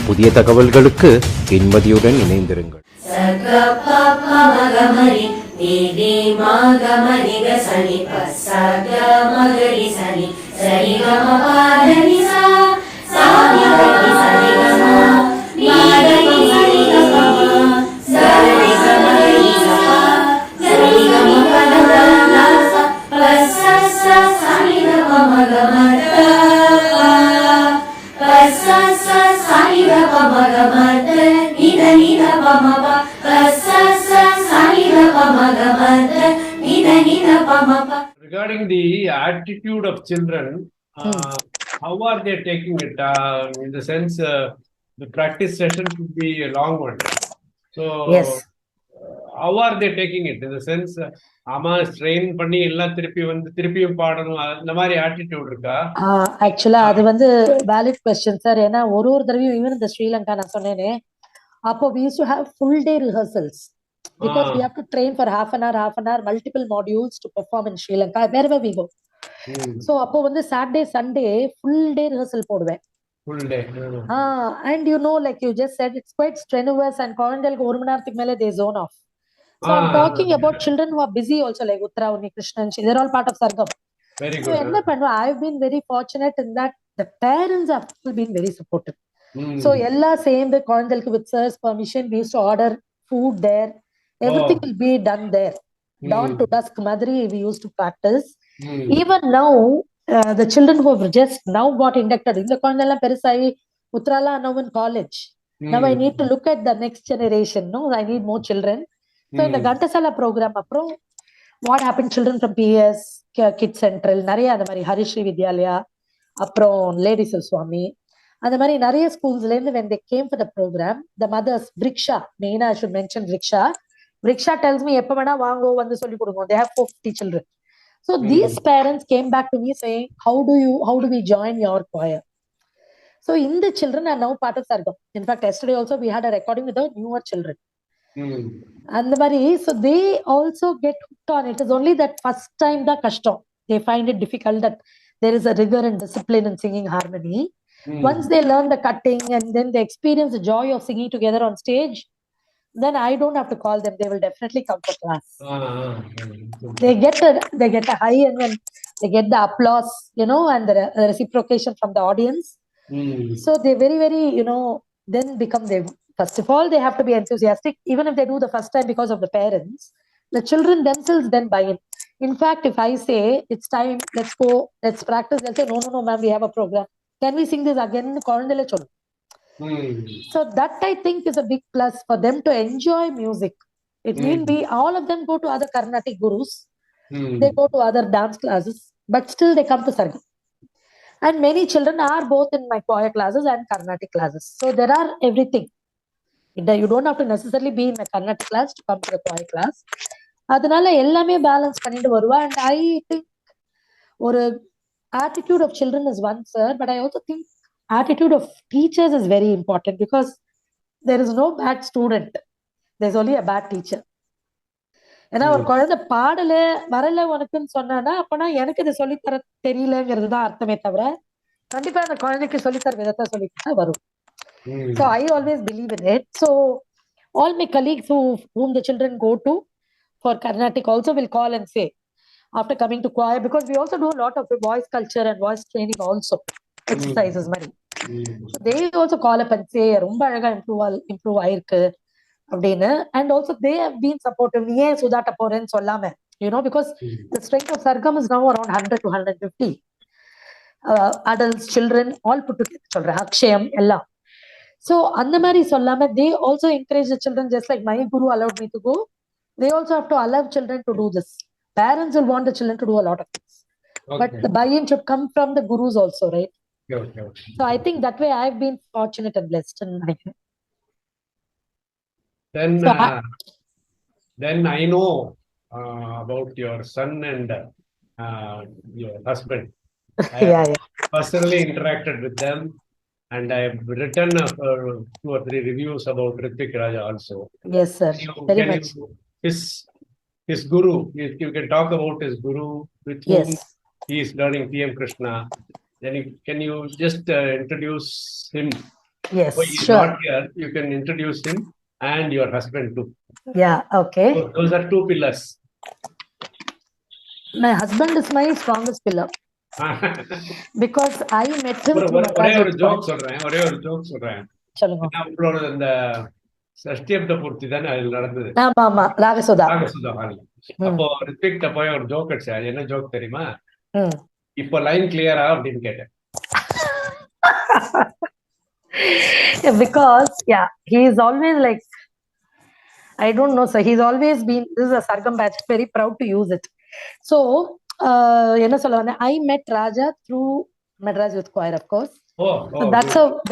புதிய தகவல்களுக்கு இன்மதியுடன் இணைந்திருங்கள். Regarding the attitude of children, how are they taking it? In the sense, the practice session could be a long one. So, yes. How are they taking it? In the sense, ama strain பண்ணி எல்லாம் திருப்பியும் பாடணும் அந்த மாதிரி attitude இருக்கா? Actually, அது வந்து valid question sir. ஏன்னா ஒரு தடவையும் even இந்த ஸ்ரீலங்கா நான் சொன்னேனே, அப்போ we used to have full day rehearsals because we have to train for half an hour, multiple modules to perform in Sri Lanka wherever we go. So அப்போ வந்து Saturday, Sunday full day rehearsal போடுவேன். Full day. And you know, like you just said, it's quite strenuous and குழந்தைகளுக்கு ஒரு மணி நேரத்துக்கு மேல they zone off. So I'm talking about children who are busy also, like Uttara, Unni Krishnan, they're all part of Sargam. Very So good. I've been very fortunate in that the parents have been very supportive. So ella same the குழந்தைகளுக்கு with sir's permission, we used to order food there. Everything will be done there. Dawn to dusk madri we used to practice. Even now, the children who have just now got inducted, in the குழந்தைல பெருசாயி Uttarala now in college. Now I need to look at the next generation. No, I need more children. So in the Gantasala program, what happened? Children from PS, Kids Central, நிறைய அந்த மாதிரி ஹரிஸ்ரீ வித்யாலயா, அப்புறம் lady Sivaswamy, அந்த மாதிரி நிறைய ஸ்கூல்ஸ்ல இருந்து when they came for the program, the mothers, Vriksha, main I should mention Vriksha tells me எப்ப வேணா வாங்கோ வந்து சொல்லி கொடுங்க. They have 450 children. So these parents came back to me saying, how do we join your choir? So in the children are now part of Sargam. In fact, yesterday also we had a recording with the newer children. And the Mari, so they also get hooked on it. It is only that first time the kashtam. They find it difficult that there is a rigor and discipline in singing harmony. Once they learn the cutting and then they experience the joy of singing together on stage, then I don't have to call them. They will definitely come to class. They get a high, and when they get the applause, you know, and the reciprocation from the audience. So they very, very, you know, then become they. First of all, they have to be enthusiastic, even if they do the first time because of the parents. The children themselves then buy in. In fact, if I say it's time, let's go, let's practice, they'll say, no, ma'am, we have a program. Can we sing this again? So that I think is a big plus for them to enjoy music. It means all of them go to other Carnatic gurus, they go to other dance classes, but still they come to Sargam. And many children are both in my choir classes and Carnatic classes. So there are everything. You don't have to necessarily be in a Carnatic class to come to the choir class. அதனால எல்லாமே balance பண்ணிட்டு வருவா. And I think ஒரு attitude of children is one, sir, but I also think attitude of teachers is very important because there is no bad student. There's only a bad teacher. ஏன்னா ஒரு குழந்தை பாடல வரல உனக்குன்னு சொன்னா அப்பனா எனக்கு இதை சொல்லித்தர தெரியலங்கிறது தான் அர்த்தமே தவிர கண்டிப்பா அந்த குழந்தைக்கு சொல்லித்தர விதத்தை சொல்லித்தா வரும். So I always believe in it. So all my colleagues whom the children go to for Carnatic also will call and say after coming to choir, because we also do a lot of voice culture and voice training also, exercises mari. So they also call up and say ரொம்ப அழகா improve ஆயிருக்கு அப்படின்னு. And also they have been supportive. நீ ஏன் சுதாட்ட போறேன்னு சொல்லாம, you know, because the strength of Sargam is now around 100 to 150 adults, children all put together சொல்றேன், அக்ஷயம் எல்லாம். So அந்த மாதிரி சொல்லாம they also encourage the children, just like my guru allowed me to go, they also have to allow children to do this. Parents will want the children to do a lot of things, but the buy-in should come from the gurus also, right? So I think that way I've been fortunate and blessed in my life. Then I know about your son and your husband. I have personally interacted with them, and I have written 2 or 3 reviews about Ritvik Raja also. Yes, sir. Very much. His guru, you can talk about his guru with whom he is learning PM Krishna. Then can you just introduce him Yes, So he's sure. not here. You can introduce him and your husband too. Yeah, okay. So those are two pillars. My husband is my strongest pillar because I met him through ஒரே Madras ஒரு Youth joke Choir. சொல்றேன். ஒரே ஒரு joke சொல்றேன். சொல்லுங்க. நம்மளோட இந்த சஷ்டியப்த பூர்த்தி தானே அதில் நடந்தது. ஆமா ஆமா, ராகசுதா. ராகசுதா ஹால்ல. அப்போ ரித்விக்ட போய் ஒரு ஜோக் அடிச்சாரு. என்ன ஜோக் தெரியுமா? இப்போ லைன் கிளியரா அப்படின்னு கேட்டேன். Because yeah, he is always like, I don't know, sir. He's always been, this is a Sargam batch, very proud to use it. So, I met Raja through Madras Youth Choir, of course. So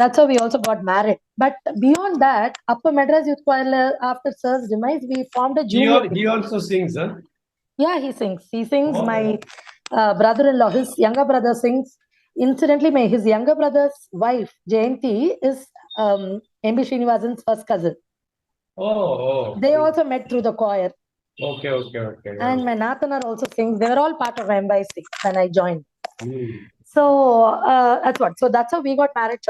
that's how we also got married. But beyond that, upper Madras Youth Choir, after Sir's demise, we formed a junior. He also sings, huh? Yeah, he sings. He sings. My brother-in-law, his younger brother sings. Incidentally, his younger brother's wife, Jayanti, is M.B. Srinivasan's first cousin. They also met through the choir. Okay. And my Nathanar also sings. They were all part of MYC when I joined. So that's what. So that's how we got married.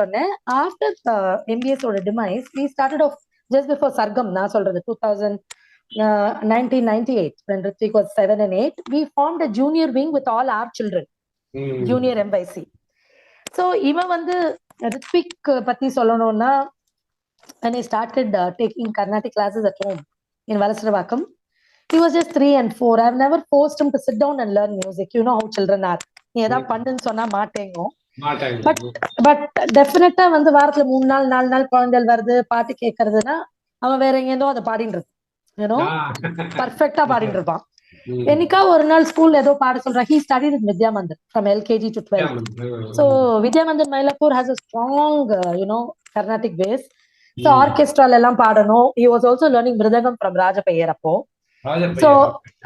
After the MBA's demise, we started off just before Sargam, 1998, when Ritvik was 7 and 8. We formed a junior wing with all our children. Junior MYC. So even when the Ritvik patti solonona, when I started taking Carnatic classes at home in Valasravakam, he was just 3 and 4. I've never forced him to sit down and learn music. You know how children are. But definitely வந்து வாரத்துல 3 நாள் 4 நாள் குழந்தைகள் வருது பாட்டு கேட்கறதுன்னா அவன் வேற எங்கேருந்தோ அதை பாடிட்டு பர்ஃபெக்டா பாடிட்டு இருப்பான். என்னைக்கா ஒரு நாள் ஸ்கூல்ல ஏதோ பாட சொல்றான். He studied in Vidya Mandir from LKG to 12th. So Vidya Mandir Mylapore has a strong Carnatic base. So orchestral எல்லாம் பாடணும். He was also learning Mridangam from Raja Payar அப்போ. So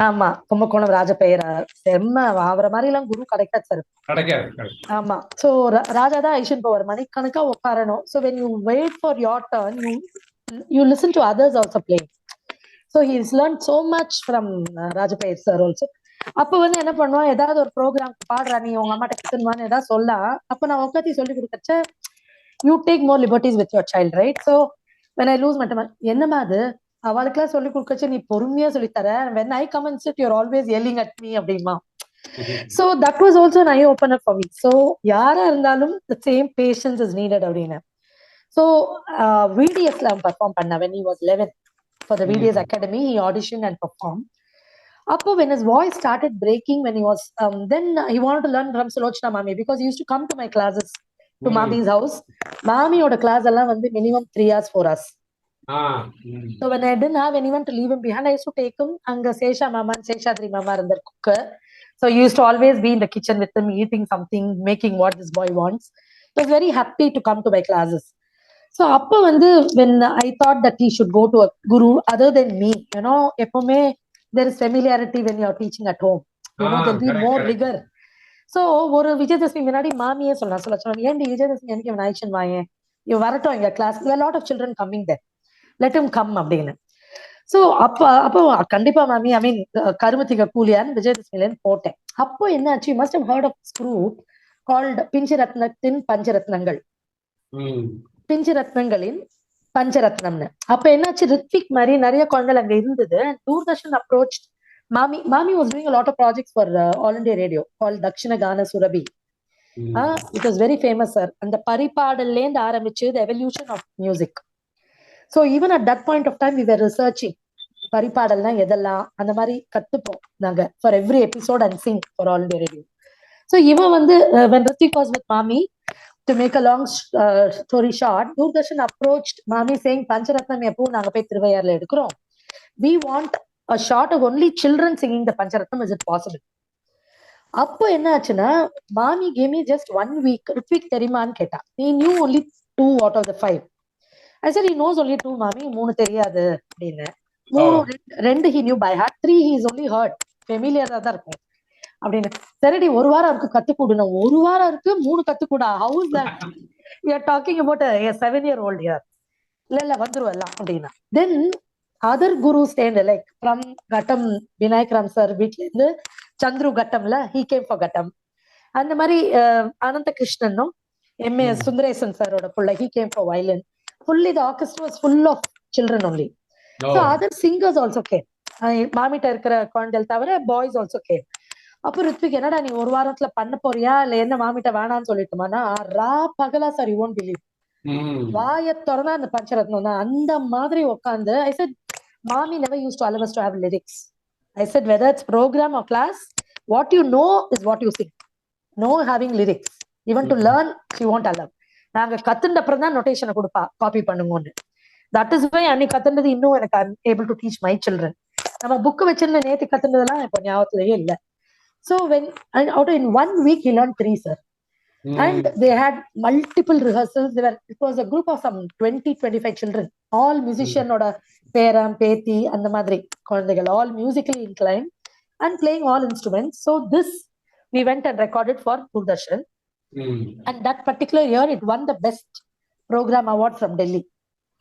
ஆமா, கும்பகோணம் ராஜ பெயர் செம்ம. அவரை மாதிரி எல்லாம் குரு கிடைக்காது சார். ஆமா. So ராஜா தான் ஐஷன் பவர் மணிக்கணக்கா உட்காரணும். So when you wait for your turn, you listen to others also play. So he's learned so much from ராஜ பெயர் சார் also. அப்ப வந்து என்ன பண்ணுவான், ஏதாவது ஒரு ப்ரோக்ராம் பாடுறா நீ உங்க அம்மாட்ட கத்துணுமான்னு ஏதாவது சொல்ல, அப்ப நான் உட்காந்து சொல்லி கொடுக்கச்ச you take more liberties with your child, right? So when I lose my temper, என்னமா அது அவளுக்குலாம் சொல்லி கொடுக்கச்சு நீ பொறுமையா சொல்லித்தர, when I come and sit you're always yelling at me அப்படிமா. So that was also an eye opener for me. So யாரா இருந்தாலும் the same patience is needed அப்படின்னு. So VDSல perform பண்ண when he was 11 for the VDS Academy. He auditioned and performed. Appo when his voice started breaking, when he was then he wanted to learn from Sulochana Mami because he used to come to my classes to Mami's house. Mamiyoda class எல்லாம் வந்து minimum 3 hours 4 hours. So when I didn't have anyone to leave him behind, I used to take him. Anga Sesha Mama and Seshadri Mama are the cooker. So he used to always be in the kitchen with him, eating something, making what this boy wants. So I was very happy to come to my classes. So appo vandu when I thought that he should go to a guru other than me, எப்பவுமே there is familiarity when you are teaching at home. There'll be more rigor. So ஒரு விஜயதசமி முன்னாடி மாமியே சொன்னா ஏன்டி விஜயதசமி எனக்கு நாய்ச்சன் வாயேன் இவ வரட்டும் எங்க class. There are a lot of children coming there. Let him come அப்படின்னு. So அப்போ கண்டிப்பா மாமி ஐ மீன் கருமத்திக கூலியான்னு விஜயதசமிலன்னு போட்டேன். அப்போ என்னாச்சு, you must have heard of this group called பிஞ்சரத்னத்தின் பஞ்சரத்னங்கள், பிஞ்சரத்னங்களின் பஞ்சரத்னம்னு. அப்ப என்னாச்சு, ரித்விக் மாதிரி நிறைய குழந்தைகள் அங்க இருந்தது. Doordarshan approached Mami. Mami was doing a lot of projects for All India Radio called Dakshina Gana Surabhi. It was very famous, sir. And the Paripadalend ஆரம்பிச்சு the evolution of music. So even at that point of time we were researching பரிபாடல்னா எதெல்லாம் அந்த மாதிரி கத்துப்போம் நாங்க for every episode and sing for All India Radio. So இவன் வந்து when Ritvik was with Mami, to make a long story short, Doordarshan approached Mami saying Pancharatnam எப்போ நாங்க போய் திருவையாறுல எடுக்கிறோம், we want a shot of only children singing the Pancharatnam, is it possible? அப்போ என்ன ஆச்சுன்னா, Mami gave me just 1 week. Ritvik தெரியுமான்னு கேட்டா. He knew only 2 out of the 5. I said he knows only 2 Mami, 3 தெரியாது அப்படின்னு. 2 he knew by heart, 3 he is only heard, familiar தான் இருக்கும் அப்படின்னு. சரிடி 1 வாரம் இருக்கு கத்துக்கூடுனா, 1 வாரம் இருக்கு 3 கத்துக்கூடா, how is that? We are talking about a 7-year-old here. இல்ல வந்துருவலாம் அப்படின்னா. Then other gurus stand like from Gattam, Vinayak Ram sir வீட்ல இருந்து Chandru Gattamல he came for Gattam. அந்த மாதிரி Anantha Krishnan M.A. Sundaresan sir oda pulla, he came for violin. Fully the orchestra was full of children only. So other singers also came. மாமிட்ட இருக்கிற குழந்தைகள் தவிர boys also came. அப்போ ரித்விக் என்னடா நீ ஒரு வாரத்துல பண்ண போறியா இல்ல என்ன மாமிட்ட வேணான்னு சொல்லிட்டுமானா ரா பகலா சார் யூ ஒன்ட் பிலீவ் வாய திறந்தா அந்த பஞ்சரத்னம் தான் அந்த மாதிரி உட்காந்து I said mommy never used to allow us to have lyrics. I said whether it's program or class, what you know is what you sing. No having lyrics. Even to learn she won't allow. நாங்க கத்துண்ட அப்புறம் தான் நோட்டேஷனை கொடுப்பா copy பண்ணுங்கன்னு. That is why அன்னைக்கு கத்துனது இன்னும் எனக்கு I'm able to teach my children. நம்ம book வச்சிருந்த நேத்து கத்துனதெல்லாம் இப்போ ஞாபகத்திலேயே இல்லை. So when out in 1 week he learned 3 sir. And they had multiple rehearsals. It was a group of some 20-25 children, all musician oda peram peti and the madri kulandigal, all musically inclined and playing all instruments. So this we went and recorded for Doordarshan. And that particular year it won the best program award from Delhi.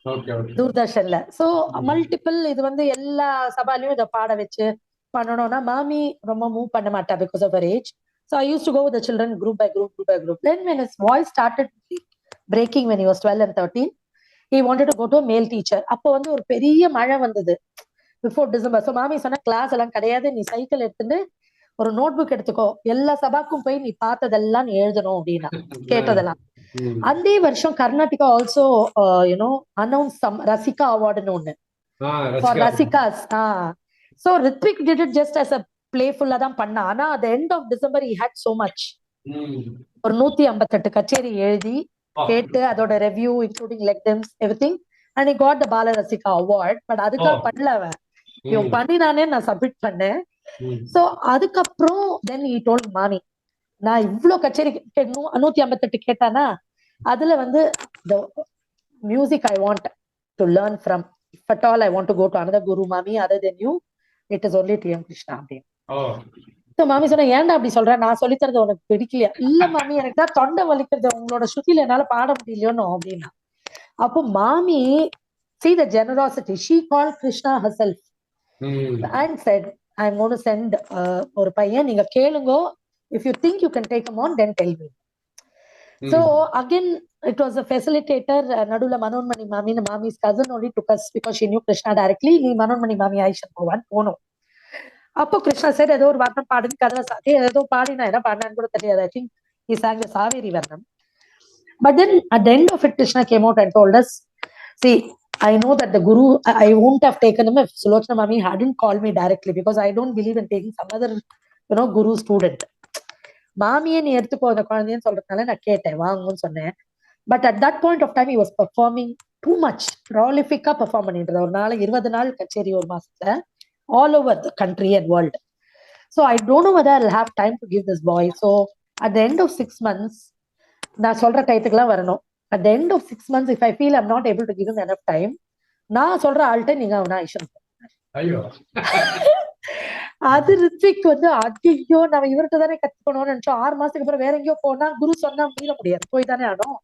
Okay. Doordarshanla. So multiple இது வந்து எல்லா சபாலையும் இதை பாட வச்சு பண்ணணும்னா மாமி ரொம்ப move பண்ண மாட்டா because of her age. So I used to go with the children group by group. Then when his voice started breaking when he was 12 and 13, he wanted to go to a male teacher. அப்போ வந்து ஒரு பெரிய மழை வந்தது before December. So மாமி சொன்ன class எல்லாம் கிடையாது, நீ சைக்கிள் எடுத்துட்டு ஒரு நோட் புக் எடுத்துக்கோ, எல்லா சபாக்கும் போய் நீ பார்த்ததெல்லாம் நீ எழுதணும் அப்படின்னா கேட்டதெல்லாம். அதே வருஷம் கர்நாடிகா also announced some Rasika award ன்னு ஒண்ணு for Rasikas. So Ritwik did it just as a playful தான் பண்ணா. ஆனா at the end of December he had so much. ஒரு 158 கச்சேரி எழுதி கேட்டு அதோட review including lectins everything and he got the Bala Rasika award. But அதுக்காக பண்ணல அவன், இவன் பண்ணினானே நான் சப்மிட் பண்ணேன். So அதுக்கப்புறம் then he told mommy நான் இவ்ளோ கச்சேரி 158 கேட்டானா அதுல வந்து the music I want to learn from, if at all I want to go to another guru mommy other than you, it is only T.M. Krishna அப்படின்னு. So மாமி சொன்ன ஏன்டா அப்படி சொல்ற, நான் சொல்லித்தரது உனக்கு பிடிக்கலையா? இல்ல மாமி எனக்கு தான் தொண்டை வலிக்கிறது, உங்களோட ஸ்ருதியில என்னால பாட முடியலையோனோ அப்படின்னா. அப்போ மாமி see the generosity, she called Krishna herself and said I'm going to send ஒரு பையன், நீங்க கேளுங்க, if you think you can take him on then tell me. So again it was a facilitator. Nadula Manonmani mami, mommy's cousin only took us because she knew Krishna directly. Nee Manonmani mami Aisha Mohan pono. Appo Krishna said edo or varnam paadin kadala sathe edo paadina ena paadnan kuda theriyada. I think he sang the Saveri varnam. But then at the end of it Krishna came out and told us, see, I know that the guru, I wouldn't have taken him if Sulochana mami hadn't called me directly, because I don't believe in taking some other guru student. மாமியே நீ எடுத்துக்கோ அந்த குழந்தைன்னு சொல்றதுனால நான் கேட்டேன், வாங்குன்னு சொன்னேன். But at that point of time he was performing too much, prolific-ஆ பெர்ஃபார்ம் பண்ணிட்டு இருந்தார். ஒரு நாளைக்கு 20 நாள் கச்சேரி ஒரு மாசத்துல all over the country and world. So I don't know whether I'll have time to give this boy. So at the end of 6 months நான் சொல்ற டைத்துக்குலாம் வரணும். At the end of 6 months if I feel I'm not able to give him enough time, நான் சொல்ற ஆள்கிட்ட நீங்க அவனா ஐஷன். ஐயோ அது ரித்விக் வந்து ஐயோ நம்ம இவர்கிட்ட தானே கத்துக்கணும்னு நினைச்சோம். 6 மாசத்துக்கு அப்புறம் வேற எங்கேயோ போனா குரு சொன்னா மீற முடியாது, போய் தானே ஆடும்.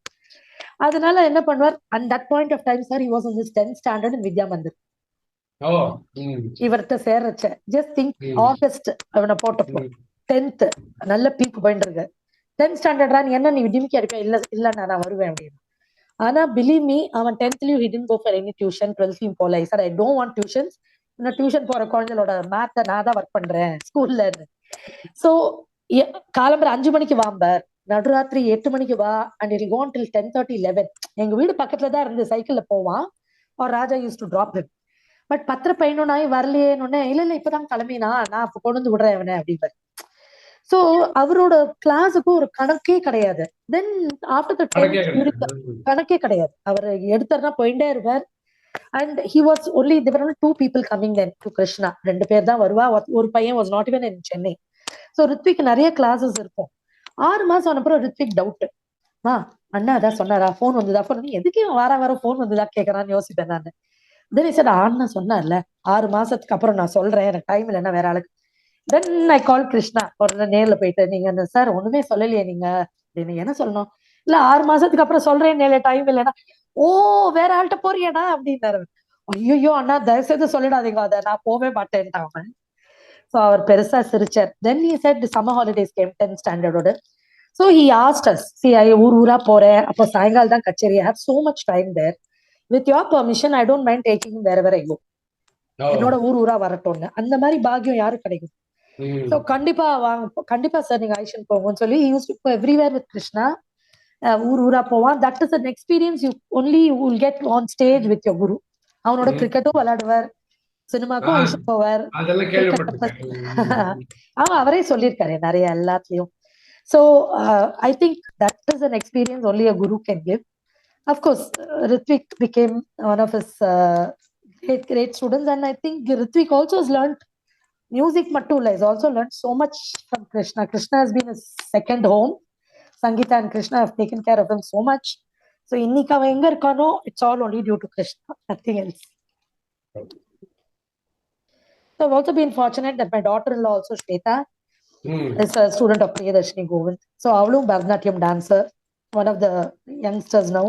அதனால என்ன பண்ணுவார், and that point of time sir he was in his 10th standard in Vidya Mandir. இவர்கிட்ட சேர்றச்ச ஜஸ்ட் திங்க் ஆகஸ்ட் அவனை போட்டப்போ 10th நல்ல பீக் போயிட்டு இருக்கு. 10th ஸ்டாண்டர்டா நீ என்ன நீ டிமிக்கி அடிப்பேன், இல்ல நான் வருவேன் அப்படின்னு. ஆனா பிலீவ் மீ அவன் 10th-லயும் he didn't go for any tuition, 12th-லயும் போல. I said I don't want tuitions. நான் டியூஷன் போற குழந்தைகளோட மேத்த நான் தான் ஒர்க் பண்றேன் ஸ்கூல்ல. சோ காலம்பர 5 மணிக்கு வாம்பர், நடுராத்திரி 8 மணிக்கு வா, அண்ட் இட் go until 10:30, 11. எங்க வீடு பக்கத்துல தான் இருந்து சைக்கிள்ல போவான். or Raja use to drop him. But 10:11 வரலையேன்னு, இல்ல இப்பதான் கிளம்பினா நான் அப்ப கொண்டு வந்து விடுறேன் அவனை அப்படிப்பாரு. சோ அவரோட கிளாஸுக்கும் ஒரு கணக்கே கிடையாது. தென் ஆஃப்டர் த கணக்கே கிடையாது, அவர் எடுத்தாருன்னா போயிட்டே இருப்பார். And he was only, there were only 2 people coming then to Krishna. 2 பேர் தான் வருவா, ஒரு பையன் was not even in Chennai. So Rithvik நிறைய கிளாஸஸ் இருக்கும். 6 மாசம் அனுப்புறம் ரித்விக் டவுட், அண்ணா அதான் சொன்னாரா, போன் வந்துதா, போன் எதுக்கு வார போன் வந்துதா கேட்கறான்னு யோசிப்பேன் நான். தென் சார் அண்ணா சொன்னார்ல 6 மாசத்துக்கு அப்புறம் நான் சொல்றேன், எனக்கு டைம் இல்லைன்னா வேற ஆளுக்கு. தென் ஐ கால் கிருஷ்ணா, ஒரு நேர்ல போயிட்டு நீங்க அந்த சார் ஒண்ணுமே சொல்லலையே நீங்க அப்படின்னு. என்ன சொல்லணும், இல்ல 6 மாசத்துக்கு அப்புறம் சொல்றேன், டைம் இல்லைன்னா. ஓ வேற ஆள்கிட்ட போறியாடா அப்படின்னாரு. ஐயோ அண்ணா தயவுசெய்து சொல்லிடாதீங்க, அதை நான் போவே மாட்டேன்ட்டான். சோ அவர் பெருசா சிரிச்சார். தென் he said summer holidays came 10th standard. So he asked us, see, I ura pore, appo sayangal dan kacheri, I have so much time there. With your permission, I don't mind taking him wherever I go. என்னோட ஊரா வரட்டும்னு அந்த மாதிரி பாக்கியம் யாரும் கிடைக்கும். So கண்டிப்பா கண்டிப்பா sir நீங்க ஐஷன் போங்கன்னு சொல்லி use to everywhere with Krishna. ஊரா போவான். That is an experience you only will get on stage with your guru. அவனோட கிரிக்கெட்டும் விளையாடுவார், சினிமாக்கும் ஐஷன் போவார். அவரே சொல்லியிருக்காரு நிறைய எல்லாத்துலயும். So I think that is an experience only a Guru can give. Of course Rithvik became one of his great students, and I think Ritvik also has learned music matula, has also learned so much from Krishna. Krishna has been his second home. Sangeeta and Krishna have taken care of him so much. So innika enga irkano, it's all only due to Krishna, nothing else. So I've also been fortunate that my daughter-in-law also Shweta is a student of Priyadarshini Govind. So avlu Bharatanatyam dancer, one of the youngsters now.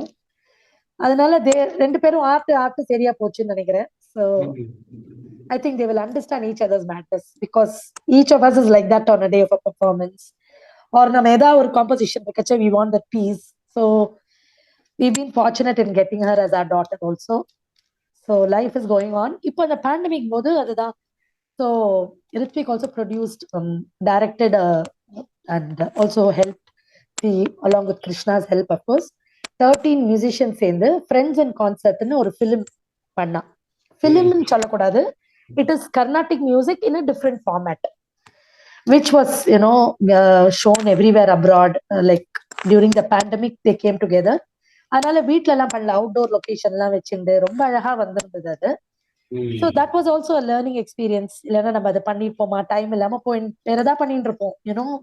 அதனால ரெண்டு பேரும் art சரியா போச்சுன்னு நினைக்கிறேன். So I think they will understand each other's matters because each of us is like that on a day of a performance. Or நம்ம ஏதாவது ஒரு composition வைக்கச்ச we want that peace. So we've been fortunate in getting her as our daughter also. So life is going on. இப்போ அந்த pandemic போது அதுதான். So Ritvik also produced, directed and also helped along with Krishna's help of course, 13 musicians சேர்ந்து friends and கான்சர்ட்னு ஒரு film பண்ணா. ஃபிலிம்னு சொல்லக்கூடாது, it is Carnatic music in a different format which was shown everywhere abroad, like during the pandemic they came together. அதனால வீட்ல எல்லாம் பண்ணல, outdoor location எல்லாம் வச்சுட்டு ரொம்ப அழகா வந்திருந்தது அது. So that was also a learning experience. இல்லைன்னா நம்ம அதை பண்ணிப்போமா, டைம் இல்லாம போய் வேற ஏதாவது பண்ணிட்டு இருப்போம்,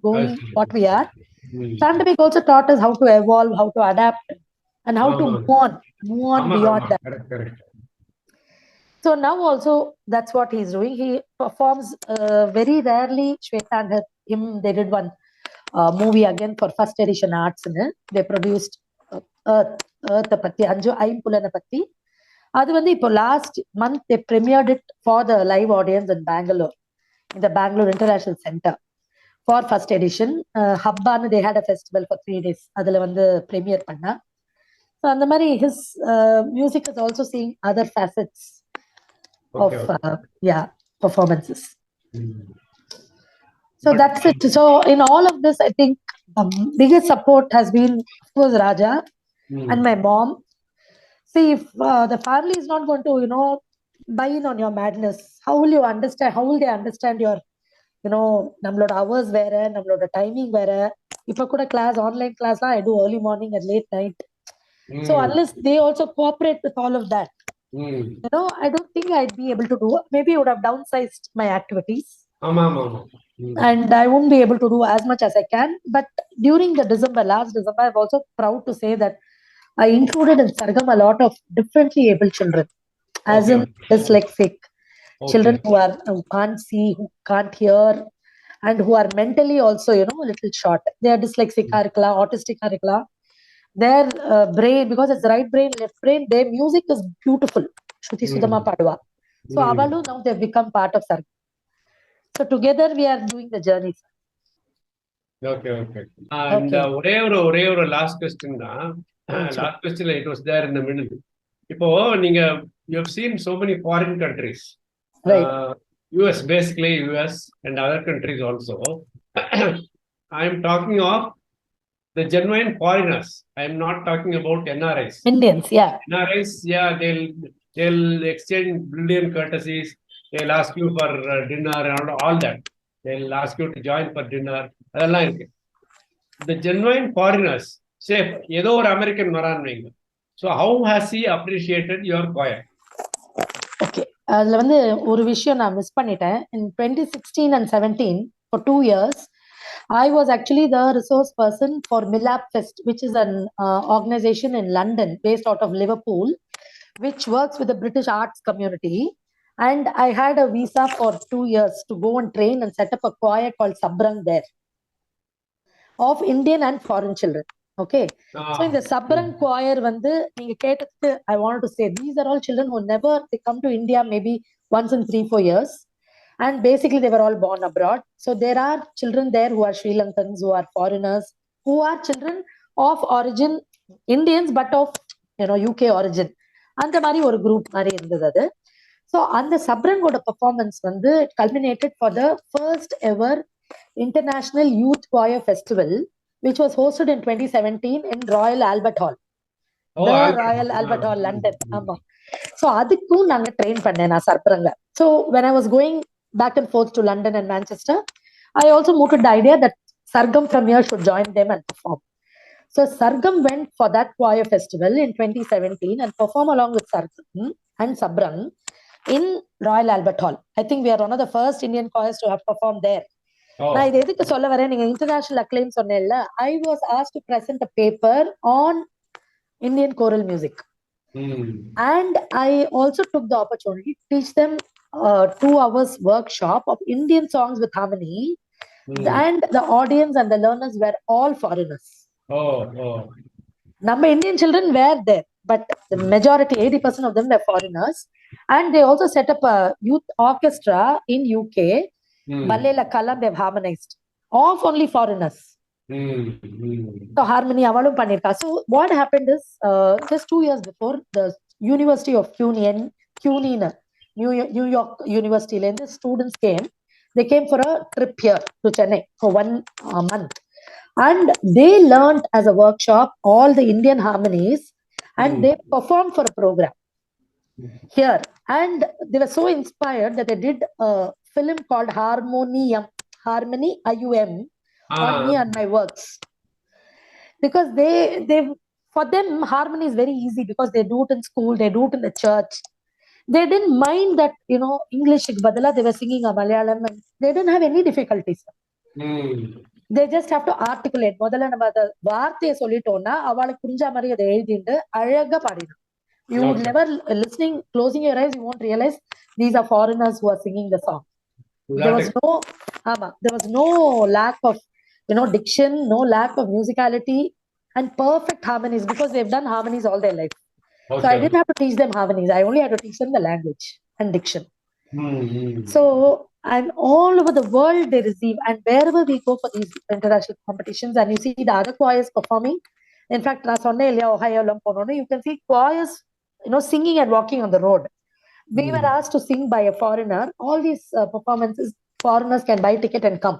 going what we are. Pandemic also taught us how to evolve, how to adapt, and how to move on beyond that. Correct. So now also that's what he's doing. He performs very rarely. Shweta and him, they did one movie again for first edition arts. They produced Earth பத்தி அஞ்சு ஐம்புலனை பத்தி. அது வந்து இப்போ last month they premiered it for the live audience in Bangalore, in the Bangalore International Center for first edition. Habban, they had a festival for 3 days. அதுல வந்து premiere பண்ணா. So அந்த மாதிரி his music is also seeing other facets of performances. So that's it. So in all of this, I think the biggest support has been of course Raja and my mom. See, if the family is not going to buy in on your madness, how will you understand, how will they understand your நம்மளோட hours வேற, நம்மளோட timing வேற. இப்ப கூட class, online class I do early morning and late night. So unless they also cooperate with all of that, I don't think I'd be able to do. Maybe I would have downsized my activities. And I won't be able to do as much as I can. But during the last December, I'm also proud to say that I included in SARGAM a lot of differently able children, as in dyslexic, children who can't see, who can't hear, and who are mentally also, a little short. They are dyslexic, autistic, their brain, because it's right brain, left brain, their music is beautiful. Shruti Sudama Padwa. So Avalu, now they've become part of SARGAM. So together we are doing the journey. Okay. And ஒரே last question தான். Last question, it was there in the middle. இப்போ நீங்க you have seen so many foreign countries, right? US, basically US and other countries also. I am talking of the genuine foreigners. I am not talking about NRIs. Indians, yeah. NRIs, yeah, they'll exchange brilliant courtesies. They'll ask you for dinner and all that. They'll ask you to join for dinner. The genuine foreigners, say, ஏதோ ஒரு American வரான்னு வைங்க. So how has he appreciated your choir? Okay, அதுல வந்து ஒரு விஷயம் நான் miss பண்ணிட்டேன். In 2016 and 17, for 2 years, I was actually the resource person for Milap Fest, which is an organization in London, based out of Liverpool, which works with the British arts community. And I had a visa for 2 years to go and train and set up a choir called Sabrang there, of Indian and foreign children. Okay. So in the Sabrang choir, I wanted to say, these are all children who they come to India maybe once in 3-4 years. And basically they were all born abroad. So there are children there who are Sri Lankans, who are foreigners, who are children of origin Indians but of UK origin. அந்த மாதிரி ஒரு group மாதிரி இருந்தது அது. So அந்த சப்ரங்கோட performance வந்து culminated for the first ever International Youth Choir Festival, which was hosted in 2017 in Royal Albert Hall. Royal Albert Hall, London. ஆமா. So அதுக்கும் நாங்க ட்ரெயின் பண்ணேன் நான் சர்பரங்க. So when I was going back and forth to London and Manchester, I also mooted the idea that Sargam from here should join them and perform. So Sargam went for that choir festival in 2017 and performed along with Sargam and Sabrang in Royal Albert Hall. I think we are one of the first Indian choirs to have performed there. நான் இது எதுக்கு சொல்ல வரேன், நீங்க international acclaim சொன்னேன்ல, I was asked to present a paper on Indian choral music. And I also took the opportunity to teach them 2 hours workshop of Indian songs with harmony. And the audience and the learners were all foreigners. Number Indian children were there, but the majority, 80% of them were foreigners. And they also set up a youth orchestra in UK. Ballela Kalam, they've harmonized of only foreigners. So harmony avalum pannirka. So what happened is just 2 years before, the University of CUNY, New York University, the students came. They came for a trip here to Chennai for 1 month, and they learned as a workshop all the Indian harmonies, and they performed for a program here. And they were so inspired that they did a film called Harmony IUM on me and my works, because they for them harmony is very easy because they do it in school, they do it in the church. They didn't mind that English badala they were singing a Malayalam, and they didn't have any difficulties. They just have to articulate. முதல்ல நம்ம அத வார்த்தையை சொல்லிட்டோம்னா அவளுக்கு புரிஞ்ச மாதிரி அதை எழுதிட்டு அழகா பாடிடும். You would never listening, closing your eyes, you won't realize these are foreigners who are singing the song. There was no lack of diction, no lack of musicality, and perfect harmonies, because they've done harmonies all their life. So I didn't have to teach them harmonies. I only had to teach them the language and diction. So, and all over the world they receive, and wherever we go for these international competitions, and you see the other choirs performing. In fact, you can see choirs, singing and walking on the road. We were asked to sing by a foreigner. All these performances, foreigners can buy ticket and come.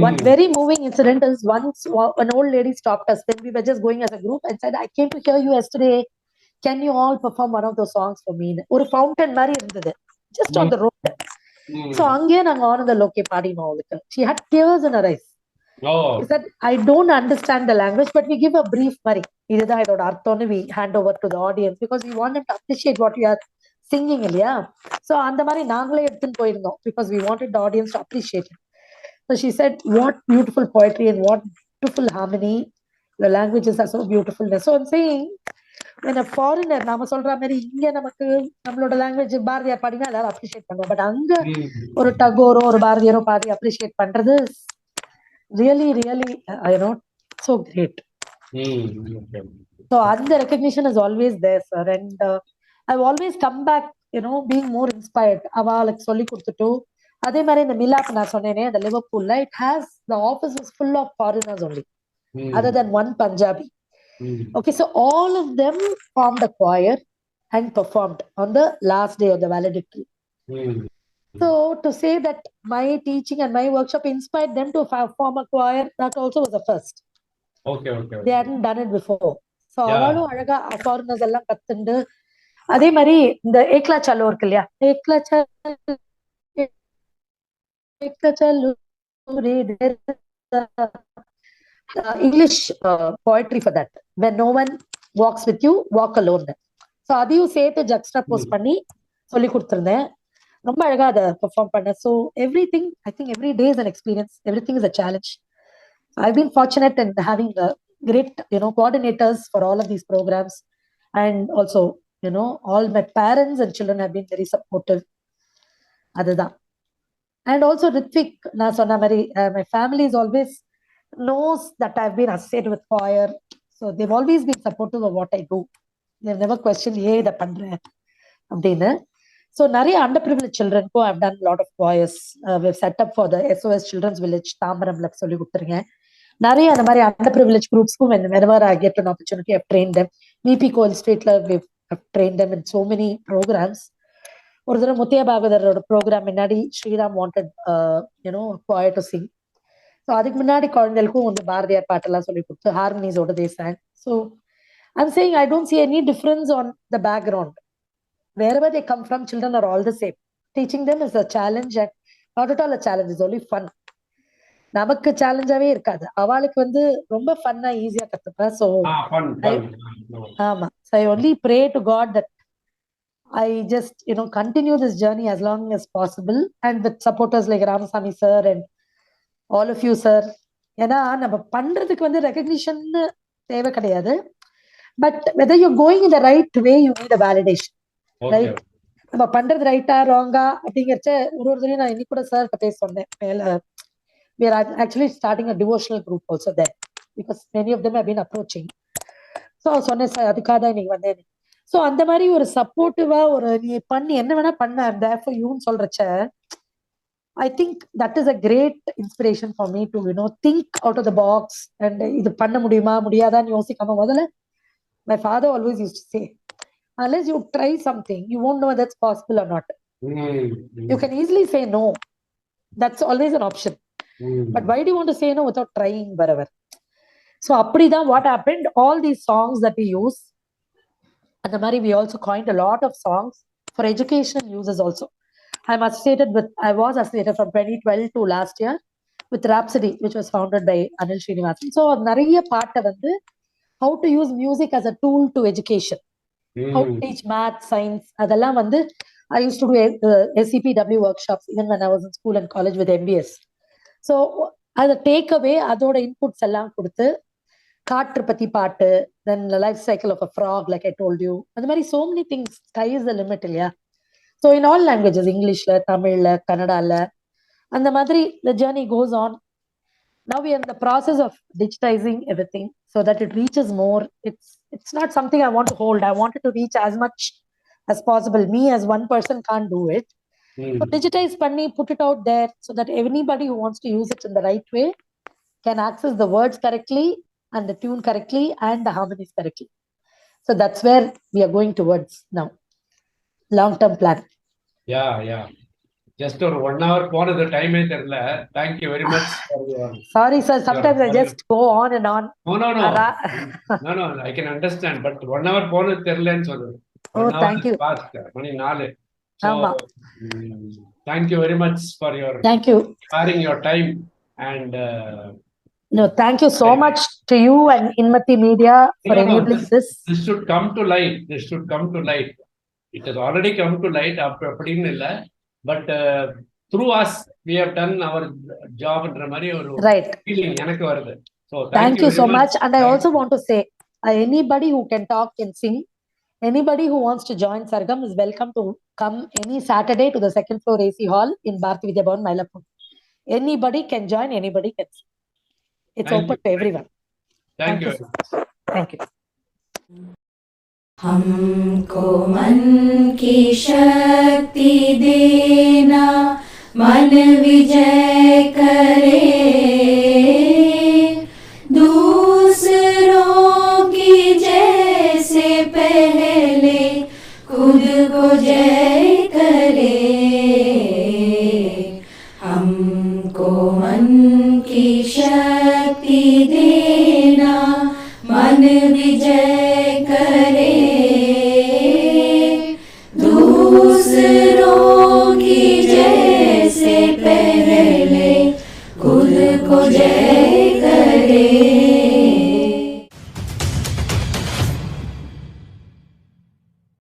One very moving incident is once an old lady stopped us when we were just going as a group and said, "I came to hear you yesterday. Can you all perform one of those songs for me?" Or a fountain mari irundhathu, just on the road. So ange naanga on the loke paadino avukku. She had tears in her eyes. She said, "I don't understand the language, but we give a brief mari. Idha idoda arthonu we hand over to the audience because we want them to appreciate what we are singing illaya." So அந்த மாதிரி நாங்களே எடுத்துட்டு போயிருந்தோம் because we wanted the audience to appreciate it. So she said, "What beautiful poetry and what beautiful harmony. The languages are so beautiful." So I'm saying, when a foreigner, நாம சொல்ற மாதிரி இங்க நமக்கு நம்மளோட லாங்குவேஜ் பாரதியார் பாடினா எல்லாரும் அப்ரிஷியேட் பண்ணுவோம், but அங்க ஒரு டகோரோ ஒரு பாரதியாரோ பாடி அப்ரிஷியேட் பண்றது really so great. So and the recognition is always there, sir, and I've always come back being more inspired. அவளுக்கு சொல்லி கொடுத்துட்டு அதே மாதிரி இந்த மிலாப் நான் சொன்னேனே அந்த லிவர்பூல்ல, it has the office is full of foreigners only, other than one Punjabi. Okay, so all of them formed a choir and performed on the last day of the valedictory. So to say that my teaching and my workshop inspired them to form a choir, that also was a first. Okay. They hadn't done it before. So அவளும் அழகா foreigners எல்லாம் கத்துண்டு அதே மாதிரி இந்த ஏக்லா சலோ இருக்கு இல்லையா, ஏக்லா சலோ English poetry for that. When no one walks with you, walk alone. So அதையும் சேர்த்து juxtapose பண்ணி சொல்லி கொடுத்திருந்தேன். ரொம்ப அழகா அதை பெர்ஃபார்ம் பண்ண. So everything, I think every day is an experience. Everything is a challenge. I've been fortunate in having great coordinators for all of these programs, and also all my parents and children have been very supportive. அதுதான். And also Ritvik, நான் சொன்ன மாதிரி my family is always knows that I've been associated with choir, so they've always been supportive of what I do. They've never questioned இதை பண்றேன் அப்படின்னு. So நிறைய underprivileged children who I've done a lot of choirs. We've set up for the SOS Children's Village, தாம்பரம்ல சொல்லி கொடுத்துருங்க. நிறைய அந்த மாதிரி under privilege குரூப்ஸ்க்கும் whenever I get an opportunity, I've trained them. VP Coil Streetல I've trained them in so many programs. ஒரு தடவை முத்தியா பாகவதரோட programme முன்னாடி Sriram wanted choir to sing. So அதுக்கு முன்னாடி குழந்தைகளுக்கும் வந்து பாரதியார் பாட்டெல்லாம் சொல்லி கொடுத்து ஹார்மனிஸோட they sang. So I'm saying I don't see any difference on the background. Wherever they come from, children are all the same. Teaching them is a challenge, and not at all a challenge, it's only fun. நமக்கு சேலஞ்சாவே இருக்காது, அவளுக்கு வந்து ரொம்ப ஃபன்னா ஈஸியா கத்துப்பா. So ஆமா, so I only pray to God that I just continue this journey as long as possible, and with supporters like Ramasamy sir and all of you sir. ஏன்னா நம்ம பண்றதுக்கு வந்து ரெகக்னிஷன் தேவை கிடையாது, but whether you're going in the right way, you need a validation, right? நம்ம பண்றது ரைட்டா ராங்கா அப்படிங்கிறச்ச ஒரு தடவை நான் இன்னைக்கு கூட சார் பேச சொன்னேன். மேல we are actually starting a devotional group also there, because many of them have been approaching. So சொன்னேன் சார், அதுக்காக தான் இன்னைக்கு வந்தேன். ஸோ அந்த மாதிரி ஒரு சப்போர்ட்டிவா ஒரு நீ பண்ணி என்ன வேணா பண்ண I'm there for youன்னு சொல்றச்ச I think that is a great inspiration for me to think out of the box, and இது பண்ண முடியுமா முடியாதான்னு யோசிக்காம முதல்ல my father always used to say, unless you try something, you won't know whether it's possible or not. You can easily say no. That's always an option. But why do you want to say no without trying wherever? So அப்படிதான் what happened. All these songs that we use, and the Mari, we also coined a lot of songs for educational uses also. I was associated from 2012 to last year with Rhapsody, which was founded by Anil Srinivasan. So நிறைய பாட்டை வந்து how to use music as a tool to education, how to teach math, science. அதெல்லாம் வந்து I used to do SCPW workshops even when I was in school and college with MBS. So as a takeaway, அதோட inputs எல்லாம் கொடுத்து காற்று பத்தி பாட்டு, then the life cycle of a frog like I told you, அந்த மாதிரி so many things. Sky is the limit இல்லையா? So in all languages, Englishல, தமிழ்ல, கன்னடால, அந்த மாதிரி the journey goes on. Now we are in the process of digitizing everything so that it reaches more. It's not something I want to hold. I want it to reach as much as possible. Me as one person can't do it. So digitize panni, put it out there so that anybody who wants to use it in the right way can access the words correctly and the tune correctly and the harmonies correctly. So that's where we are going towards now. Long-term plan. Yeah. Just for 1 hour போனது டைமே தெரியல. Thank you very much for your... Sorry sir, sometimes I just go on and on. No, I can understand, but 1 hour போனது தெரியலன்னு சொல்லுங்க. Oh, thank you. Money 4. So thank you very much for your sharing your time, and no, thank you so much to you and Inmathi Media for enabling this. This should come to light. It has already come to light அப்படின்னு இல்ல, but through us we have done our job என்ற மாதிரி ஒரு feeling எனக்கு வருது. So thank you so much. And I also want to say, anybody who can talk and sing, anybody who wants to join Sargam is welcome to come any Saturday to the second floor AC hall in Bharati Vidya Bhavan, Mylapore. Anybody can join, anybody can sing. It's open to everyone. Thank you. Thank you. हमको मन की शक्ति देना, मन विजय करे, दूसरों की जैसे पहले खुद को जय करे। हमको मन की शक्ति देना, मन विजय करे, दूसरों की जैसे पहले खुद को जय करे।